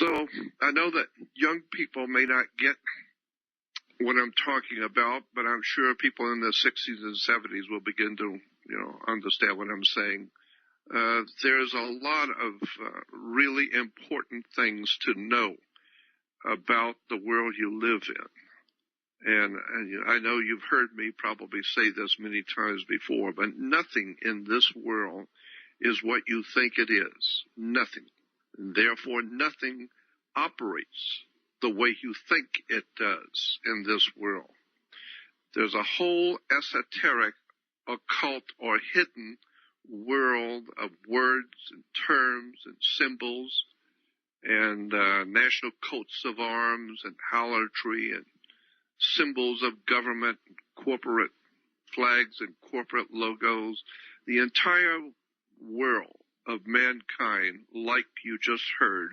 So I know that young people may not get what I'm talking about, but I'm sure people in the 60s and 70s will begin to, understand what I'm saying. There's a lot of really important things to know about the world you live in. And I know you've heard me probably say this many times before, but nothing in this world is what you think it is. Nothing. And therefore, nothing operates the way you think it does in this world. There's a whole esoteric, occult, or hidden world of words and terms and symbols and national coats of arms and harlotry and symbols of government, corporate flags and corporate logos. The entire world of mankind, like you just heard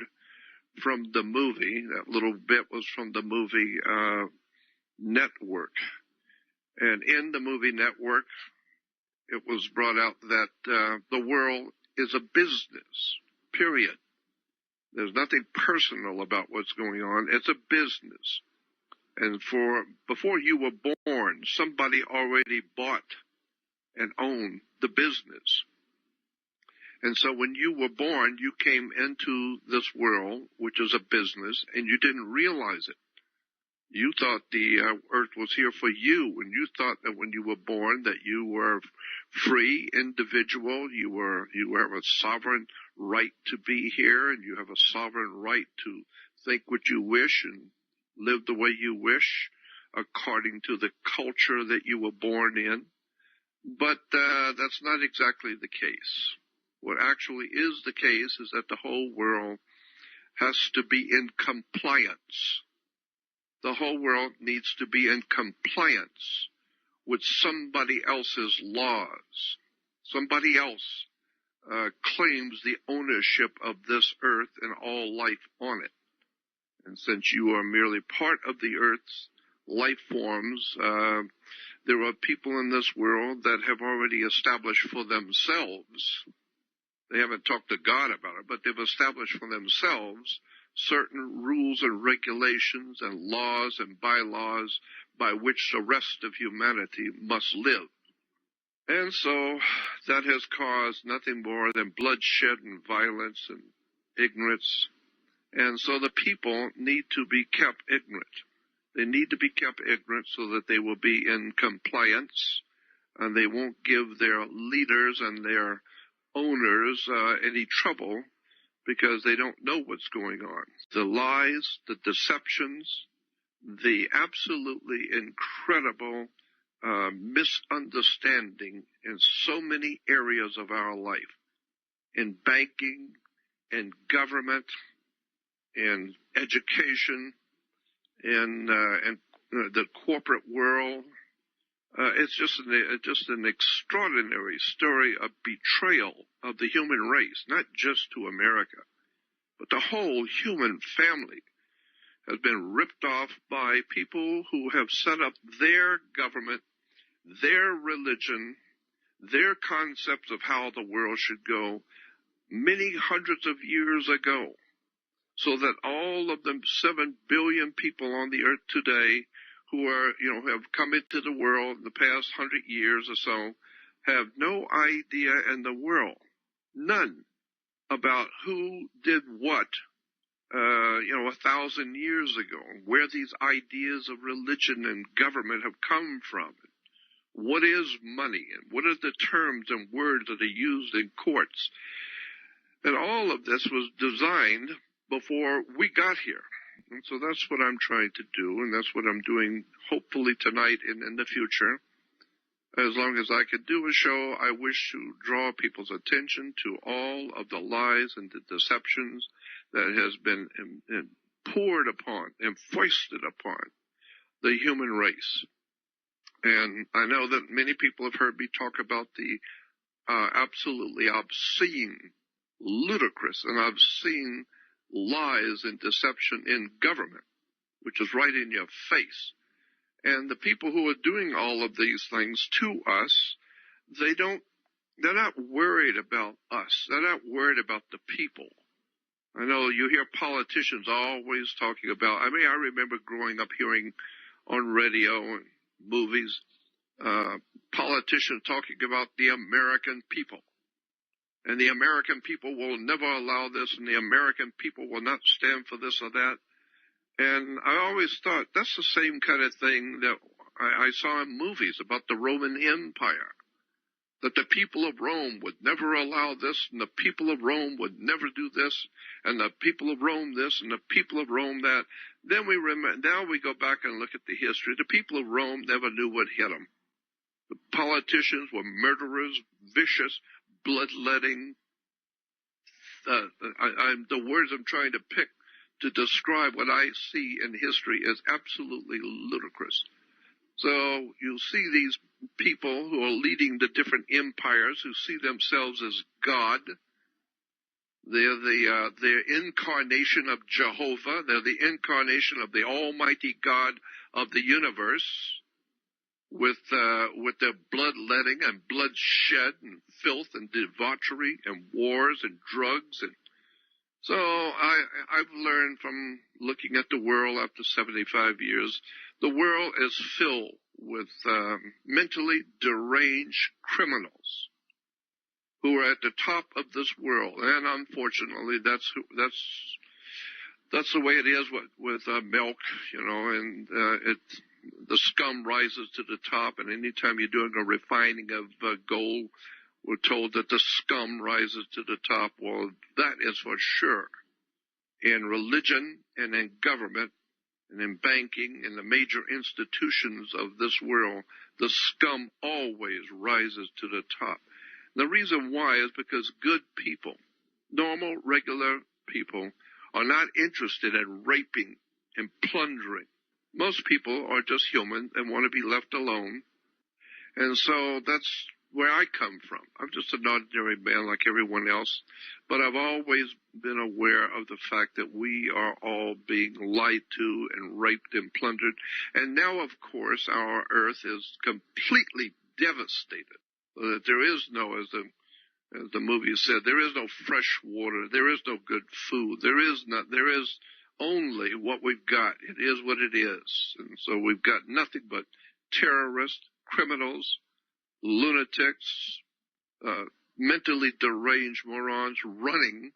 from the movie, that little bit was from the movie Network. And in the movie Network, it was brought out that the world is a business, period. There's nothing personal about what's going on. It's a business. And before you were born, somebody already bought and owned the business. And so when you were born, you came into this world, which is a business, and you didn't realize it. You thought the earth was here for you, and you thought that when you were born that you were free individual, you have a sovereign right to be here, and you have a sovereign right to think what you wish and live the way you wish according to the culture that you were born in. But that's not exactly the case. What actually is the case is that the whole world has to be in compliance. The whole world needs to be in compliance with somebody else's laws. Somebody else claims the ownership of this earth and all life on it. And since you are merely part of the earth's life forms, there are people in this world that have already established for themselves. They haven't talked to God about it, but they've established for themselves certain rules and regulations and laws and bylaws by which the rest of humanity must live. And so that has caused nothing more than bloodshed and violence and ignorance. And so the people need to be kept ignorant. They need to be kept ignorant so that they will be in compliance and they won't give their leaders and their owners any trouble because they don't know what's going on. The lies, the deceptions, the absolutely incredible misunderstanding in so many areas of our life, in banking, in government, in education, in the corporate world. It's just an extraordinary story of betrayal of the human race, not just to America, but the whole human family has been ripped off by people who have set up their government, their religion, their concepts of how the world should go many hundreds of years ago, so that all of the 7 billion people on the earth today who are, have come into the world in the past 100 years or so, have no idea in the world, none, about who did what, 1,000 years ago, where these ideas of religion and government have come from. What is money, and what are the terms and words that are used in courts? And all of this was designed before we got here. And so that's what I'm trying to do, and that's what I'm doing hopefully tonight and in the future. As long as I can do a show, I wish to draw people's attention to all of the lies and the deceptions that has been poured upon and foisted upon the human race. And I know that many people have heard me talk about the absolutely obscene, ludicrous, and obscene lies and deception in government, which is right in your face. And the people who are doing all of these things to us, they're not worried about us. They're not worried about the people. I know you hear politicians always talking about, I mean, I remember growing up hearing on radio and movies, politicians talking about the American people. And the American people will never allow this, and the American people will not stand for this or that. And I always thought that's the same kind of thing that I saw in movies about the Roman Empire, that the people of Rome would never allow this, and the people of Rome would never do this, and the people of Rome this, and the people of Rome that. Then now we go back and look at the history. The people of Rome never knew what hit them. The politicians were murderers, vicious, bloodletting. The words I'm trying to pick to describe what I see in history is absolutely ludicrous. So you see these people who are leading the different empires who see themselves as God. They're the incarnation of Jehovah. They're the incarnation of the Almighty God of the universe, with their bloodletting and bloodshed and filth and debauchery and wars and drugs. And so I've learned from looking at the world after 75 years, the world is filled with mentally deranged criminals who are at the top of this world. And unfortunately, that's the way it is with milk, you know, and the scum rises to the top, and anytime you're doing a refining of gold, we're told that the scum rises to the top. Well, that is for sure. In religion and in government and in banking and the major institutions of this world, the scum always rises to the top. The reason why is because good people, normal, regular people, are not interested in raping and plundering. Most people are just human and want to be left alone. And so that's where I come from. I'm just an ordinary man like everyone else, but I've always been aware of the fact that we are all being lied to and raped and plundered. And now, of course, our earth is completely devastated. That there is no, as the movie said, there is no fresh water, there is no good food, there is only what we've got. It is what it is. And so we've got nothing but terrorists, criminals, lunatics, mentally deranged morons running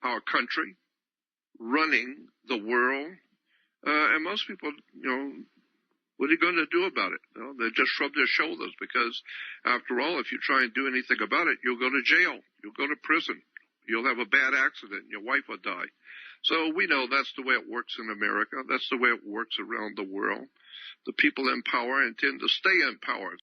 our country, running the world. And most people, you know, what are you going to do about it? You know, they just shrug their shoulders because, after all, if you try and do anything about it, you'll go to jail. You'll go to prison. You'll have a bad accident. Your wife will die. So we know that's the way it works in America. That's the way it works around the world. The people in power intend to stay in power.